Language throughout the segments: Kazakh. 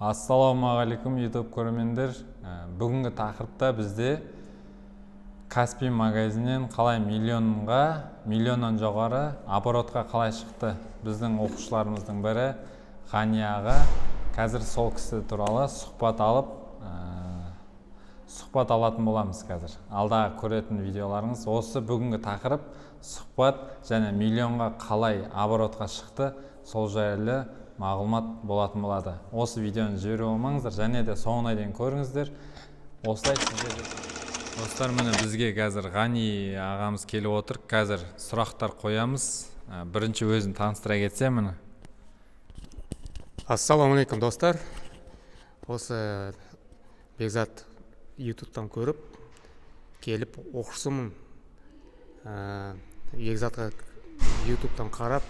Ассалаумағалейкум YouTube көрермендер. Бүгінгі тақырыпта бізде Каспий магазиннен қалай миллионнан жоғары оборотқа қалай шықты біздің оқушыларымыздың бірі Ғани аға. Қазір сол кісі туралы сұхбат алатын боламыз қазір. Алдағы көретін видеоларыңыз осы. Бүгінгі тақырып сұхбат және миллионға қалай оборотқа шықты сол жайлы мағлұмат болатын болады. Осы видеоны жібере алмаңыздар, және де соңына дейін көріңіздер. Осылай сіздерге. Достар, міне бізге қазір Ғани ағамыз келіп отыр. Қазір сұрақтар қоямыз. Бірінші өзін таныстыра кетсе міне. Ассалаумағалейкум достар. Осы Бекзат ютубтан көріп келіп оқушымын. Бекзатқа ютубтан қарап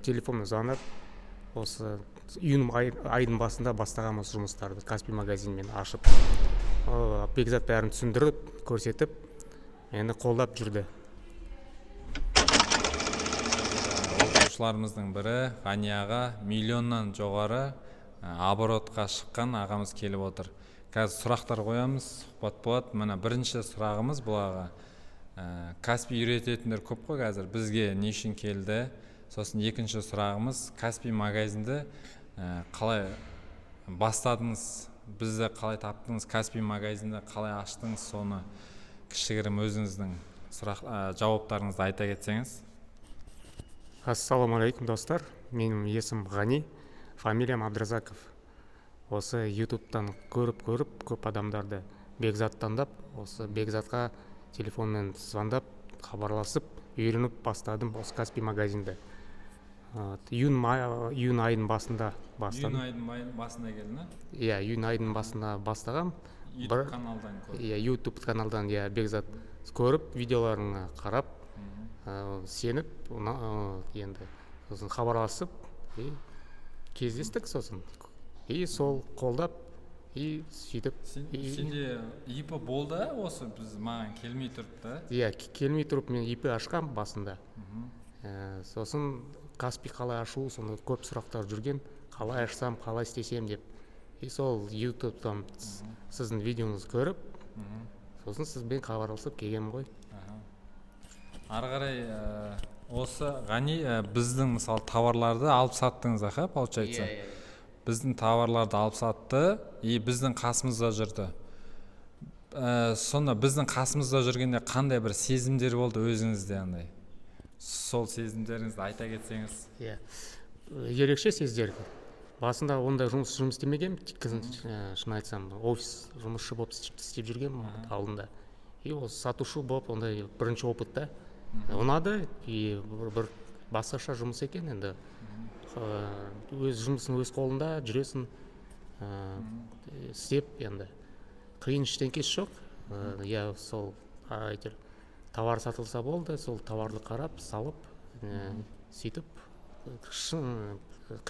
телефонмен звондап осы июнь айдың басында бастағанбыз жұмыстарды Каспий магазинмен ашып. Бекзат бәрін түсіндіріп, көрсетіп, мені қолдап жүрді. Оқушыларымыздың бірі Ғани аға миллионнан жоғары оборотқа шыққан ағамыз келіп отыр. Қазір сұрақтар қоямыз, сұхбат болады. Міне бірінші сұрағымыз бұл аға. Каспий үйрететіндер көп қой қазір. Бізге не үшін келді? Сосын екінші сұрағымыз, Каспий магазинді қалай бастадыңыз, бізді қалай таптыңыз, Каспий магазинді қалай аштыңыз, соны кішігірім өзіңіздің жауаптарыңызды айта кетсеңіз. Ассалаумағалейкум достар, менің есім Ғани, фамилиям Абдразаков. Осы ютубтан көріп көп адамдарды Бекзат таңдап, осы Бекзатқа телефонмен звондап, хабарласып, үйреніп бастадым осы Каспий магазинді. Июнь айдың басында бастадым. Июнь айдың басында келдің, Иә, июнь айдың басында бастағам. YouTube каналдан көріп. Иә, YouTube каналдан Бекзат көріп, видеоларына қарап, сеніп, енді сосын хабарласып, кездестік сосын. Сол қолдап, сөйтіп. Сенде ИП болды осы біз маған келмей тұрыпты? Иә, келмей тұрып мен ИП ашқам басында. Сосын Каспий қалай ашу, соны көп сұрақтар жүрген, қалай ашсам, қалай істесем деп. Сол ютубтан сіздің видеоңызды көріп, сосын сізбен хабарласып келгенмін ғой. Ары қарай осы Ғани біздің мысалы товарларды алып саттыңыз, получается. Біздің товарларды алып сатты, біздің қасымызда жүрді. Сонда біздің қасымызда жүргенде қандай бір сезімдер болды өзіңізде андай? Сол сезімдеріңізді айта кетсеңіз. Ерекше сезімдер. Басында ондай жұмыс істемегем, шын айтсам, офис жұмысшы болып істеп жүргем алдында. Осы сатушы болып ондай бірінші опытта. Ұнады, бір басқаша жұмыс екен енді. Өз жұмысын өз қолында жүресің, істеп енді. Қиын ештеңкесі жоқ. Сол товар сатылса болды, сол товарды қарап, салып, сөйтіп,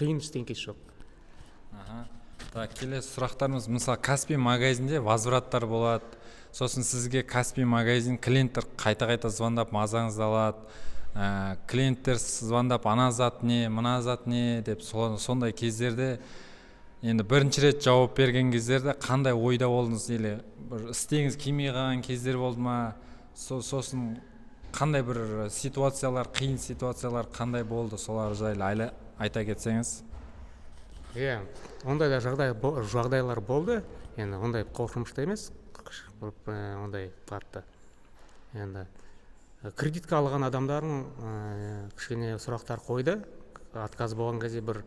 қиын ештеңкесі жоқ. Келесі сұрақтарымыз, мысалы Каспий магазинде возвраттар болады. Сосын сізге Каспий магазин клиенттер қайта звондап мазаңызды алады. Клиенттер звондап ана зат не, мына зат не деп сондай кездерде енді бірінші рет жауап берген кездерде қандай ойда болдыңыз, или істеңіз келмей қалған кездер болды ма? Сосын қандай бір ситуациялар, қиын ситуациялар қандай болды, солар жайлы айта кетсеңіз. Ондай да жағдайлар болды. Енді ондай қорқынышты емес, ондай қатты. Енді кредитка алған адамдардың кішкене сұрақтар қойды. Отказ болған кезде бір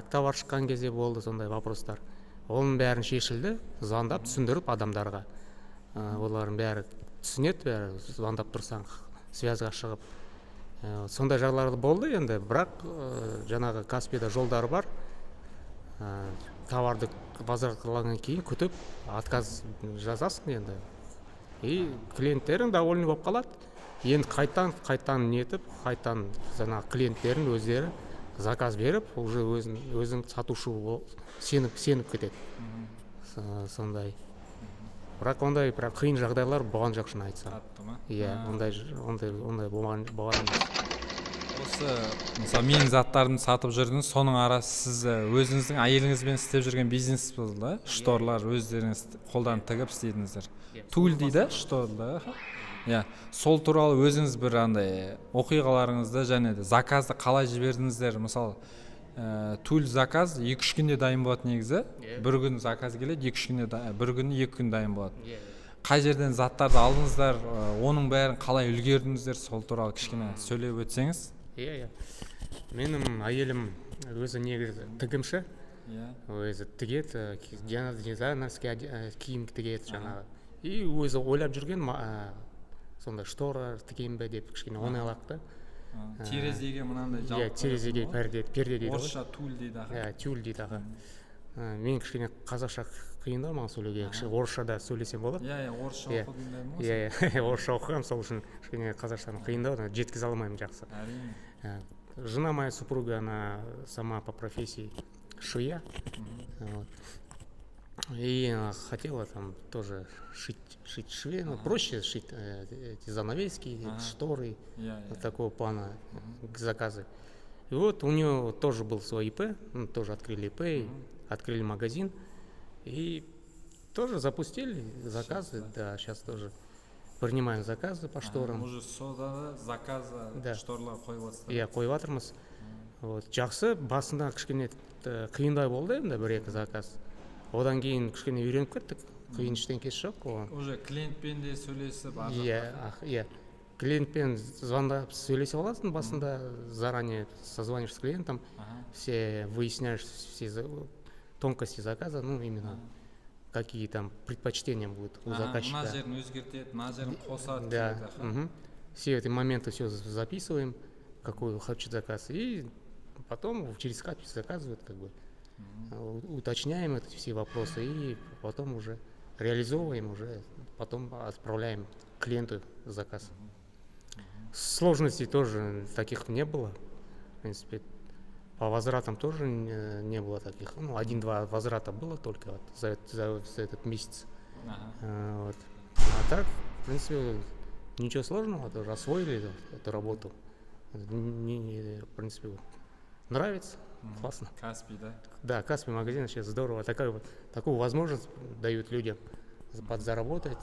товар шыққан кезде болды сондай вопростар. Оның бәрін шешілді, звондап түсіндіріп адамдарға. Олардың бәрі түсінеді, бәрі звондап тұрсаң, связға шығып. Сондай жағдайлар болды енді, бірақ жаңағы Каспийда жолдары бар. Товарды базарлағаннан кейін күтіп, отказ жазасың енді. Клиенттерің довольны болып қалады. Енді қайтан нетіп, қайтан клиенттерін өздері заказ беріп, уже өзің сатушы сеніп кетеді. Сондай. Бірақ ондай қиын жағдайлар болған жоқ, шын айтсам. Қатты ма? Ондай болған емес. осы мысалы менің заттарымды сатып жүрдіңіз, соның арасы сіз өзіңіздің әйеліңізбен істеп жүрген бизнес болды да, шторлар өздеріңіз қолдан тігіп істедіңіздер. Туль дейді, шторда. Иә, сол туралы өзіңіз бір андай оқиғаларыңызды және де заказды қалай жібердіңіздер? Мысалы, туль заказ 2-3 күнде дайын болады негізі. Бір күн заказ келеді, 2-3 күнде, бір күн 2 күн дайын болады. Қай жерден заттарды алдыңыздар, оның бәрін қалай үлгердіңіздер, сол туралы кішкене сөйлеп өтсеңіз? Иә. Менің әйелім өзі негізі тігімші. Өзі тігеді, жаңағы дизайнерский киім тігеді жаңағы. И өзі ойлап жүрген сондай штора тігейін бе деп кішкене оңайлақ та. Терезеге мынандай жауып. Иә, терезеге перде дейді. Орысша туль дейді. Иә, тюль дейді. Мен кішкене қазақша қиындау маған сөйлеуге, орысшада сөйлесем болады. Иә, орысша оқыдың ба? Иә, орысша оқығам, сол үшін кішкене қазақшаны қиындау, жеткізе алмаймын жақсы. Әрине. Жена моя супруга, она сама по профессии швея. И она хотела там тоже шить шве, проще шить эти занавески, шторы, такого плана заказы. И вот у нее тоже был свой ИП, тоже открыли ИП, открыли магазин и тоже запустили заказы. Да, сейчас тоже принимаем заказы по шторам. Уже содада заказы шторлар қойып жатсыздар. Иә, қойып жатырмыз. Жақсы, басында кішкене қиындау болды енді бір-екі заказ. Одан кейін кішкене үйреніп кеттік, қиын ештеңкесі жоқ оған. Уже клиентпен де сөйлесіп, Иә, клиентпен звондап сөйлесе аласың, басында заранее созвонишь с клиентом, все выясняешь все тонкости заказа, ну именно какие там предпочтения будут у заказчика. Мына жерін өзгертеді, мына жерін қосады. Да, все эти моменты все записываем, какой хочет заказ, и потом через скайп заказывают, как бы. Уточняем эти все вопросы и потом уже реализовываем, уже потом отправляем клиенту заказ. Сложностей тоже таких не было. В принципе, по возвратам тоже не было таких. Ну, 1-2 возврата было только вот за этот месяц. Вот. А так, в принципе, ничего сложного, тоже освоили эту работу. В принципе, нравится. Классно. Каспий, да? Да, Каспий магазин сейчас здорово. Такую возможность дают людям подзаработать,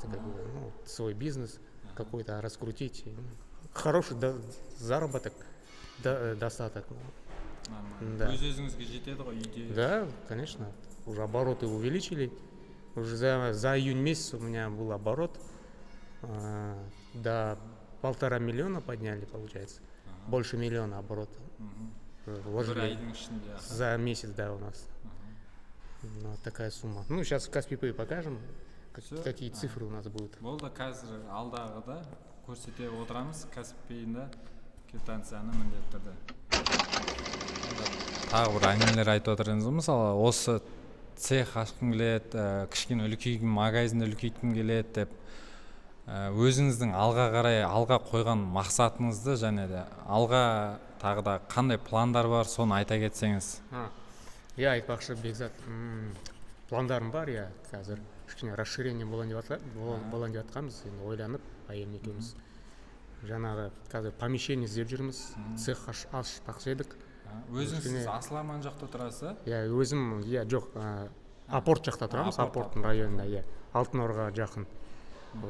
свой бизнес какой-то раскрутить. Хороший заработок, достаток. Да. Өзіңізге жетеді ғой үйде? Да, конечно. Уже обороты увеличили. Уже за июнь месяц у меня был оборот. До 1,5 миллиона подняли, получается. Больше миллиона оборота. Вложили за месяц, да, у нас. Такая сумма. Ну, сейчас в Каспий Pay покажем, какие цифры у нас будут. Болды, қазір алдағыда көрсете отырамыз Каспий Pay'да квитанцияны міндетті түрде. Тағы бір әңгімелер айтып отырыңыз, мысалы, осы цех ашқым келеді, кішкене үлкейгім, магазинді үлкейткім келеді деп, өзіңіздің алға қарай алға қойған мақсатыңызды және де алға тағы да қандай пландар бар, соны айта кетсеңіз. Я айтпақшы, Бекзат, пландарым бар, я қазір кішкене расширение болайын деп жатқанбыз, енді ойланып, әйелім екеуміз. Жаңағы қазір помещение іздеп жүрміз, цех ашпақшы едік. Өзіңіз Асламан жақта тұрасыз? Иә, өзім, жоқ, Апорт жақта тұрамыз, Апорттың районында, Алтын Орға жақын.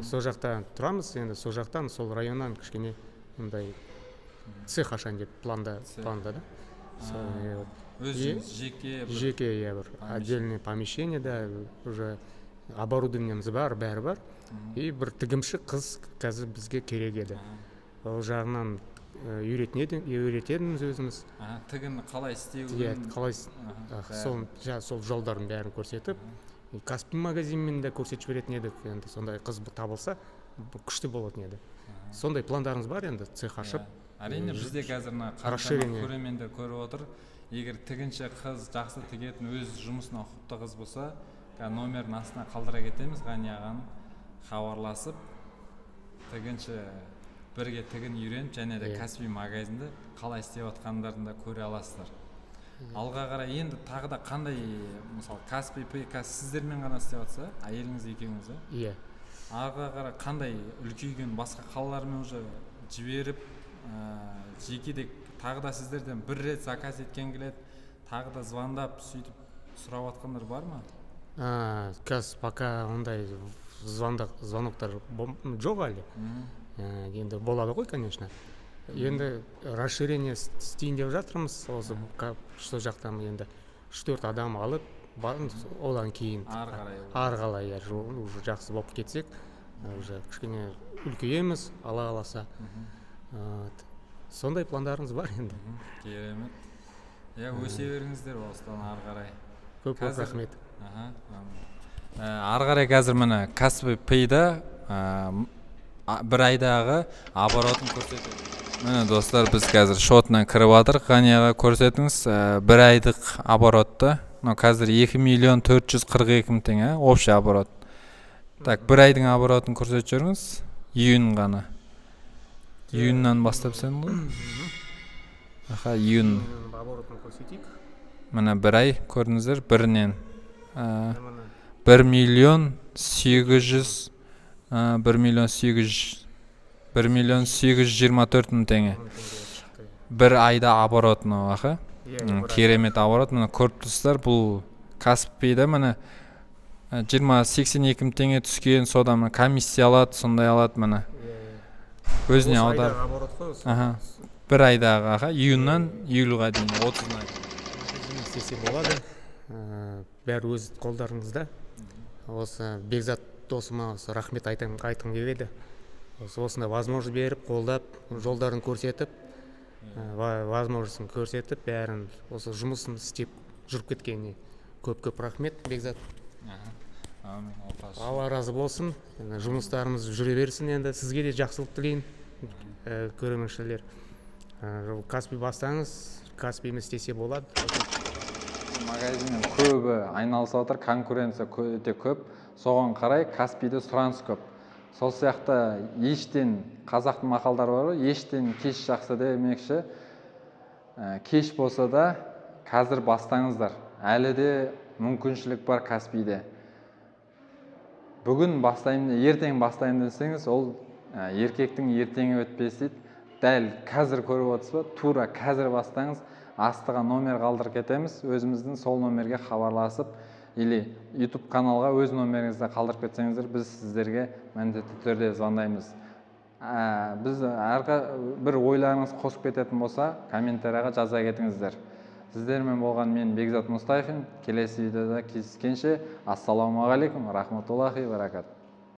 Сол жақта тұрамыз, енді сол жақтан, сол районнан кішкене мұндай цех ашайын деп планда да. Өзіңіз жеке бір отдельное помещение, да, уже оборудованиеміз бар, бәрі бар. И бір тігімші қыз қазір бізге керек еді. Ол жағынан үйретеміз өзіміз. Тігін қалай істеуін? Қалай, сол жолдарын бәрін көрсетіп, Каспий магазинмен де көрсетіп беретін едік. Енді сондай қыз табылса, күшті болатын еді. Сондай пландарыңыз бар енді, цех ашып. Әрине, бізде қазір қарапайым көрермендер көріп отыр. Егер тігінші қыз жақсы тігетін, өз жұмысына ұқыпты қыз болса, номердің астына қалдыра кетеміз, Ғани ағаны хабарласып, тігінші бірге тігін үйреніп, және де Каспий магазинді қалай істеп жатқандарын да көре аласыздар. Алға қарай енді тағы да қандай, мысалы Каспий Pay сіздермен ғана істеп жатса, әйеліңіз екеуіңіз, иә. Алға қарай қандай үлкейген басқа қалалармен уже жіберіп, жеке де тағы да сіздерден бір рет заказ еткен келеді, тағы да звондап сөйтіп сұрап жатқандар бар ма? Қазір пока ондай звоноктар жоқ әлі. Енді болады ғой, конечно. Енді расширение істейін деп жатырмыз. Осы что жақтан енді 3-4 адам алып, одан кейін ары қарай уже жақсы болып кетсек, уже кішкене үлкейеміз, Алла қаласа. Сондай пландарымыз бар енді. Керемет. Өсе беріңіздер осыдан ары қарай. Көп рахмет. Ары қарай қазір міне Каспи Пейда бір айдағы оборотын көрсетеді. Міне достар, біз қазір шотына кіріп жатырық. Ғанияға көрсетіңіз, бір айдық оборотты. Қазір 2 миллион 442 мың теңге общий оборот. Так, бір айдың оборотын көрсетіп жүріңіз. Июнь ғана. Июньнан бастап сен ғой? Июнь. Оборотын көрсетейік. Міне бір ай көрдіңіздер, бірінен 1 миллион 824 мың теңге. Бір айда оборотын оғы. Керемет оборот. Міне көріп тұрсыздар, бұл Каспида міне 20-82 мың теңге түскен, содан комиссия алады, сондай алады міне. Өзіне аудар. Бір айдағы июньнан июльға дейін 30-на істесе болады. Бәрі өз қолдарыңызда. Осы Бекзат досыма рахмет айтқым келеді. Осында возможность беріп, қолдап, жолдарын көрсетіп, возможностьын көрсетіп, бәрін осы жұмысын істеп жүріп кеткеніне көп рахмет, Бекзат. Алла разы болсын. Жұмыстарымыз жүре берсін енді. Сізге де жақсылық тілейін, көрерменшілер. Каспи бастаңыз, Каспимен істесе болады. Магазиннің көбі айналысып отыр, конкуренция өте көп. Соған қарай Каспиде сұраныс көп. Сол сияқты ештен, қазақтың мақалдары бар ғой, ештен кеш жақсы демекші. Кеш болса да қазір бастаңыздар. Әлі де мүмкіншілік бар Каспиде. Бүгін бастаймын, ертең бастаймын десеңіз, ол еркектің ертеңі өтпес дейді. Дәл қазір көріп отырсыз ба? Тура қазір бастаңыз. Астыға номер қалдырып кетеміз. Өзіміздің сол номерге хабарласып, или YouTube каналға өз номеріңізді қалдырып кетсеңіздер, біз сіздерге міндетті түрде звондаймыз. Біз бір ойларыңыз қосып кететін болса, комментарияға жаза кетіңіздер. Сіздермен болған мен Бекзат Мұстафин. Келесі видеода кездескенше, ассаламу алейкум, рахматуллахи баракат.